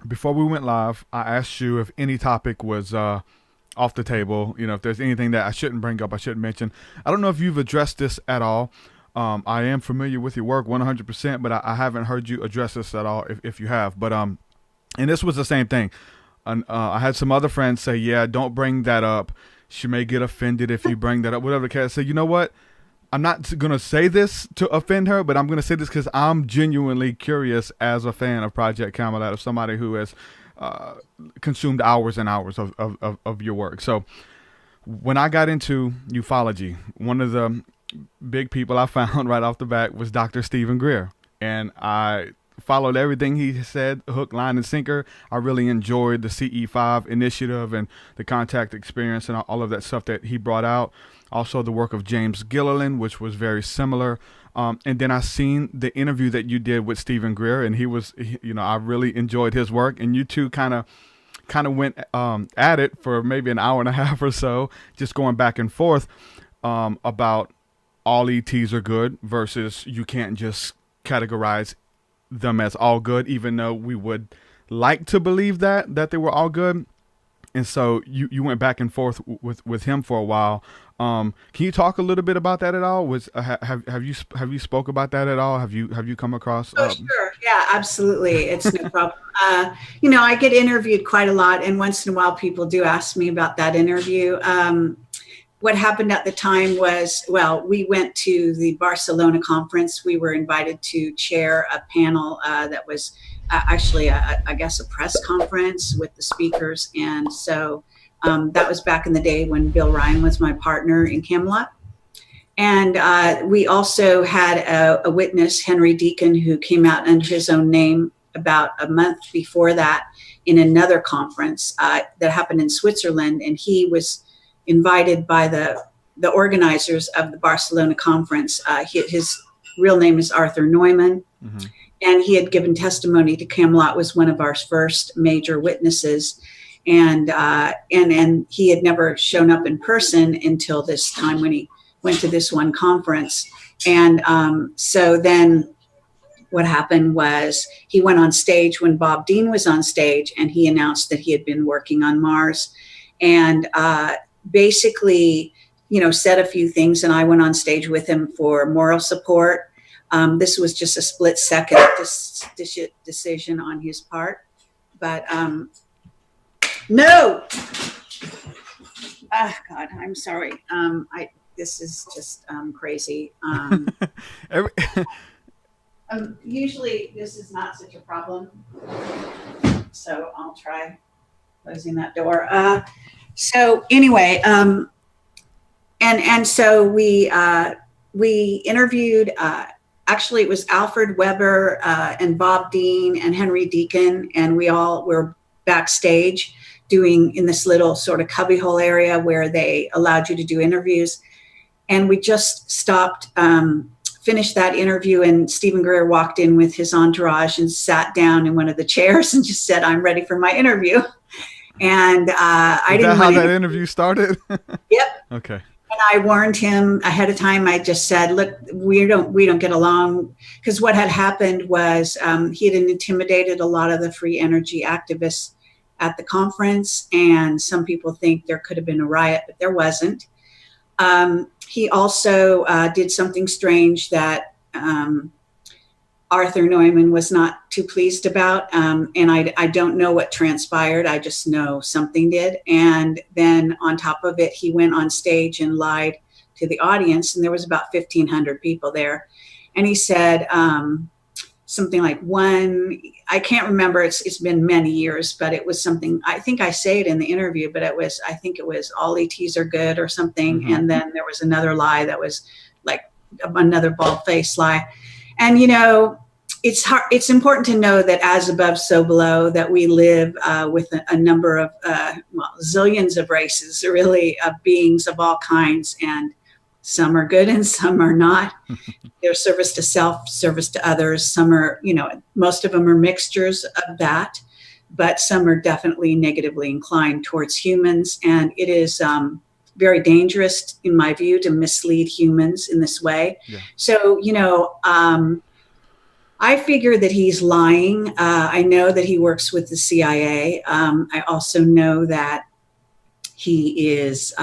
before we went live, I asked you if any topic was off the table. You know, if there's anything that I shouldn't bring up, I shouldn't mention. I don't know if you've addressed this at all. I am familiar with your work 100%, but I haven't heard you address this at all. If you have, but and this was the same thing. And I had some other friends say, "Yeah, don't bring that up. She may get offended if you bring that up." Whatever the case. I said, you know what? I'm not going to say this to offend her, but I'm going to say this because I'm genuinely curious as a fan of Project Camelot, of somebody who has uh, consumed hours and hours of your work. So when I got into ufology, one of the big people I found right off the bat was Dr. Steven Greer. And I followed everything he said, hook, line, and sinker. I really enjoyed the CE5 initiative and the contact experience and all of that stuff that he brought out. Also, the work of James Gilliland, which was very similar. And then I seen the interview that you did with Steven Greer, and I really enjoyed his work. And you two kind of went at it for maybe an hour and a half or so, just going back and forth about all ETs are good versus you can't just categorize them as all good, even though we would like to believe that they were all good. And so you went back and forth with him for a while. Can you talk a little bit about that at all? Have you spoke about that at all? Have you come across? Oh, sure. Yeah, absolutely. It's no problem. I get interviewed quite a lot, and once in a while people do ask me about that interview. What happened at the time was, well, we went to the Barcelona conference. We were invited to chair a panel that was actually, I guess, a press conference with the speakers. And so that was back in the day when Bill Ryan was my partner in Camelot. And we also had a witness, Henry Däniken, who came out under his own name about a month before that in another conference that happened in Switzerland. And he was invited by the organizers of the Barcelona conference. His real name is Arthur Neumann. Mm-hmm. And he had given testimony to Camelot, was one of our first major witnesses. And he had never shown up in person until this time when he went to this one conference. And so then what happened was he went on stage when Bob Dean was on stage, and he announced that he had been working on Mars. And basically, said a few things, and I went on stage with him for moral support. This was just a split second decision on his part, but no. Oh God, I'm sorry. This is just crazy. Usually this is not such a problem, so I'll try closing that door. So anyway, and so we interviewed. Actually, it was Alfred Weber and Bob Dean and Henry Däniken, and we all were backstage doing in this little sort of cubbyhole area where they allowed you to do interviews. And we just stopped, finished that interview, and Steven Greer walked in with his entourage and sat down in one of the chairs and just said, "I'm ready for my interview." And I didn't. Is that how that interview started? Yep. Okay. And I warned him ahead of time. I just said, "Look, we don't get along," because what had happened was he had intimidated a lot of the free energy activists at the conference, and some people think there could have been a riot, but there wasn't. He also did something strange that Arthur Neumann was not too pleased about, and I don't know what transpired. I just know something did. And then on top of it, he went on stage and lied to the audience, and there was about 1,500 people there. And he said something like I can't remember, it's been many years, but it was something, I think I say it in the interview, but I think it was all ETs are good or something. Mm-hmm. And then there was another lie that was like another bald-faced lie. And, it's important to know that as above, so below, that we live with a number of, zillions of races, really, of beings of all kinds. And some are good and some are not. There's service to self, service to others. Some are, most of them are mixtures of that, but some are definitely negatively inclined towards humans. And it is very dangerous, in my view, to mislead humans in this way. Yeah. So, I figure that he's lying. I know that he works with the CIA. I also know that he is,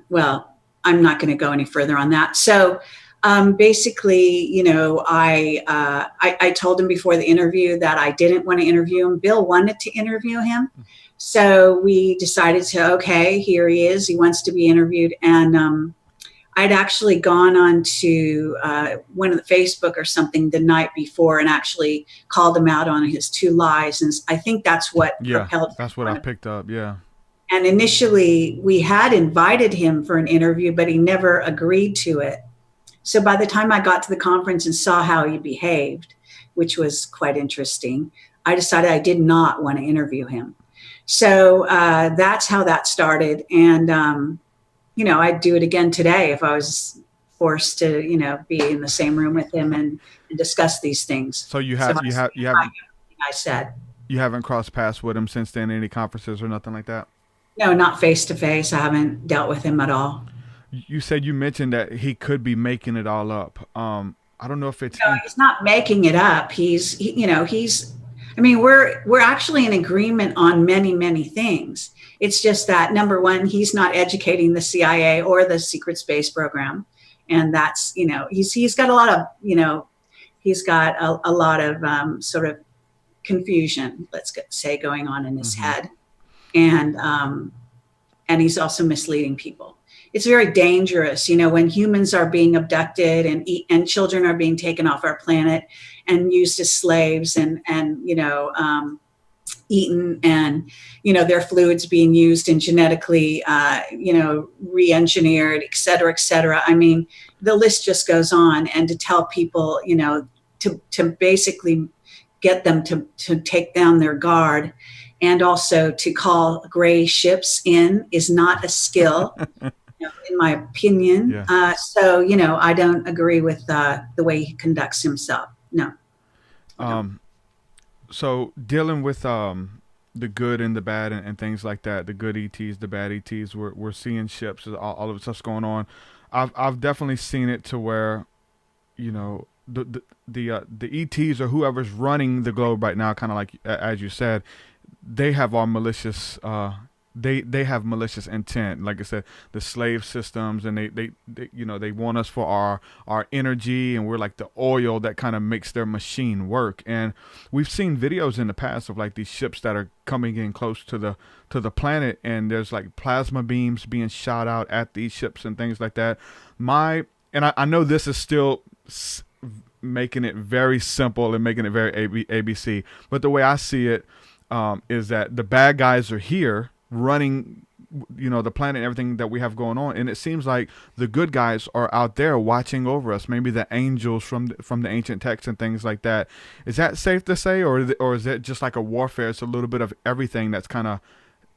well, I'm not going to go any further on that. So basically, you know, I told him before the interview that I didn't want to interview him. Bill wanted to interview him. So we decided to, okay, here he is. He wants to be interviewed. And I'd actually gone on to one of the Facebook or something the night before and actually called him out on his 2 lies. And I think that's what propelled him. That's what I picked up. Yeah. And initially, we had invited him for an interview, but he never agreed to it. So by the time I got to the conference and saw how he behaved, which was quite interesting, I decided I did not want to interview him. So that's how that started. And, you know, I'd do it again today if I was forced to, you know, be in the same room with him and discuss these things. So you haven't crossed paths with him since then, any conferences or nothing like that? No, not face to face. I haven't dealt with him at all. You said, you mentioned that he could be making it all up. I don't know if it's. No, he's not making it up. I mean, we're actually in agreement on many, many things. It's just that, number one, he's not educating the CIA or the secret space program. And that's, you know, he's got a lot of, you know, he's got a lot of sort of confusion, let's say, going on in his head. And he's also misleading people. It's very dangerous, you know, when humans are being abducted and children are being taken off our planet and used as slaves and you know, eaten, and, you know, their fluids being used and genetically, you know, re-engineered, et cetera, et cetera. I mean, the list just goes on. And to tell people, you know, to basically get them to take down their guard, and also to call gray ships in is not a skill, you know, in my opinion. Yeah. So, you know, I don't agree with the way he conducts himself. No. So dealing with the good and the bad and things like that, the good ETs, the bad ETs, we're seeing ships, all of the stuff's going on. I've definitely seen it to where, you know, the ETs or whoever's running the globe right now, kind of like as you said, they have our malicious they have malicious intent. Like I said, the slave systems, and they you know, they want us for our energy, and we're like the oil that kind of makes their machine work. And we've seen videos in the past of like these ships that are coming in close to the planet, and there's like plasma beams being shot out at these ships and things like that. I know this is still making it very simple and making it very ABC, but the way I see it is that the bad guys are here running, you know, the planet and everything that we have going on, and it seems like the good guys are out there watching over us, maybe the angels from the ancient texts and things like that. Is that safe to say, or is it just like a warfare? It's a little bit of everything that's kind of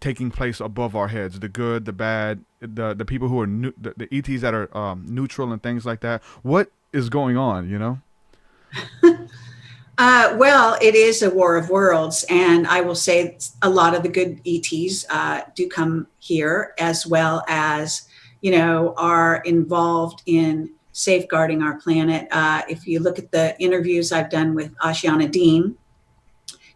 taking place above our heads, the good, the bad, the people who are the ETs that are neutral and things like that. What is going on, you know? Well, it is a war of worlds, and I will say a lot of the good ETs do come here, as well as, you know, are involved in safeguarding our planet. If you look at the interviews I've done with Ashiana Dean,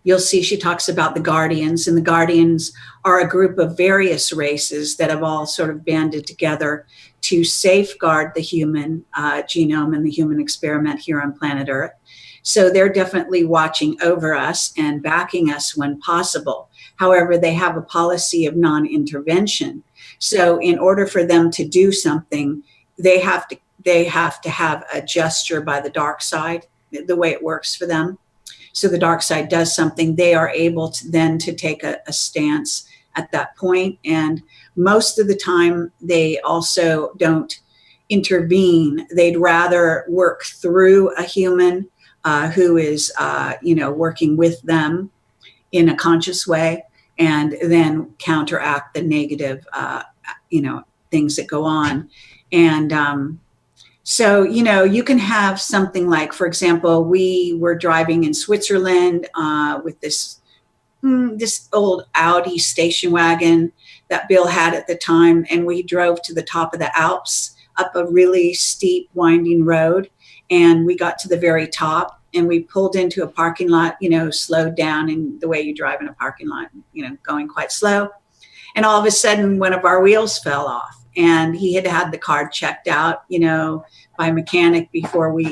you'll see she talks about the Guardians, and the Guardians are a group of various races that have all sort of banded together to safeguard the human genome and the human experiment here on planet Earth. So they're definitely watching over us and backing us when possible. However, they have a policy of non-intervention. So in order for them to do something, they have to have a gesture by the dark side, the way it works for them. So the dark side does something, they are able to then to take a stance at that point. And most of the time, they also don't intervene. They'd rather work through a human who is, you know, working with them in a conscious way, and then counteract the negative, you know, things that go on. And so, you know, you can have something like, for example, we were driving in Switzerland with this old Audi station wagon that Bill had at the time, and we drove to the top of the Alps up a really steep, winding road. And we got to the very top, and we pulled into a parking lot, slowed down in the way you drive in a parking lot, going quite slow. And all of a sudden, one of our wheels fell off, and he had the car checked out, by a mechanic before we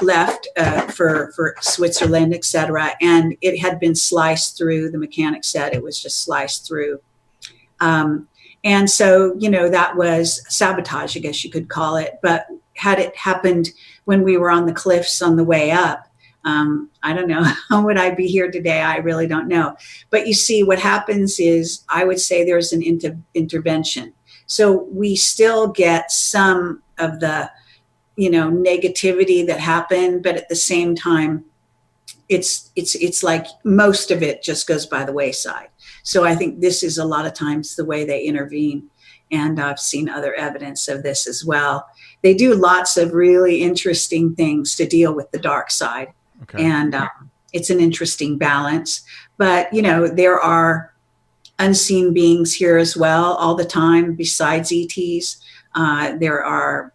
left for Switzerland, etc. And it had been sliced through. The mechanic said it was just sliced through. And so, that was sabotage, I guess you could call it. But had it happened when we were on the cliffs on the way up, I don't know, how would I be here today? I really don't know. But you see, what happens is, I would say there's an intervention. So we still get some of the, negativity that happened, but at the same time, it's like most of it just goes by the wayside. So I think this is a lot of times the way they intervene. And I've seen other evidence of this as well. They do lots of really interesting things to deal with the dark side. Okay. And it's an interesting balance. But, there are unseen beings here as well all the time besides ETs. There are,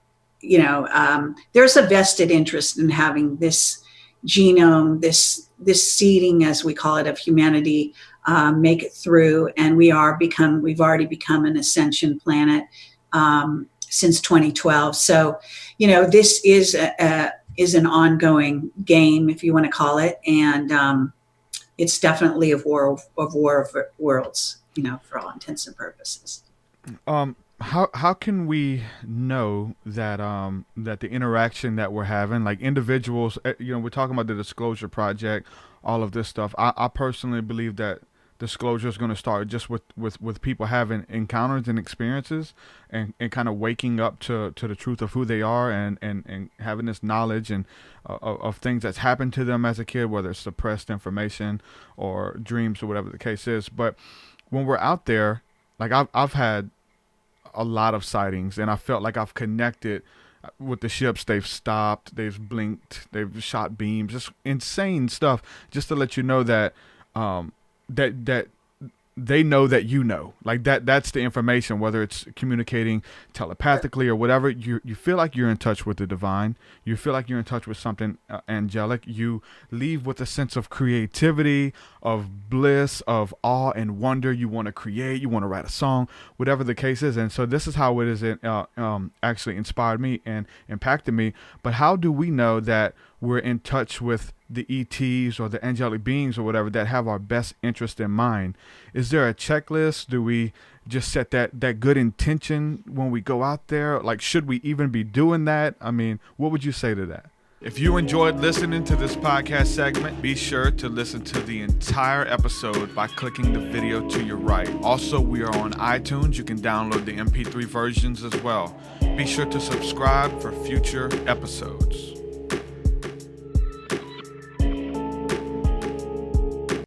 there's a vested interest in having this genome, this seeding, as we call it, of humanity, make it through. And we've already become an ascension planet since 2012. So, this is an ongoing game, if you want to call it. And it's definitely a war of worlds, for all intents and purposes. How can we know that that the interaction that we're having, like individuals, we're talking about the Disclosure Project, all of this stuff. I personally believe that disclosure is going to start just with people having encounters and experiences and kind of waking up to the truth of who they are and having this knowledge and of things that's happened to them as a kid, whether it's suppressed information or dreams or whatever the case is. But when we're out there, like I've had a lot of sightings, and I felt like I've connected with the ships. They've stopped, they've blinked, they've shot beams, just insane stuff, just to let you know that that they know that like that's the information, whether it's communicating telepathically or whatever. You feel like you're in touch with the divine. You feel like you're in touch with something angelic. You leave with a sense of creativity, of bliss, of awe and wonder. You want to create, you want to write a song, whatever the case is. And so this is how it is actually inspired me and impacted me. But how do we know that we're in touch with the ETs or the angelic beings or whatever that have our best interest in mind? Is there a checklist? Do we just set that good intention when we go out there? Like, should we even be doing that? I mean, what would you say to that? If you enjoyed listening to this podcast segment, be sure to listen to the entire episode by clicking the video to your right. Also, we are on iTunes. You can download the MP3 versions as well. Be sure to subscribe for future episodes.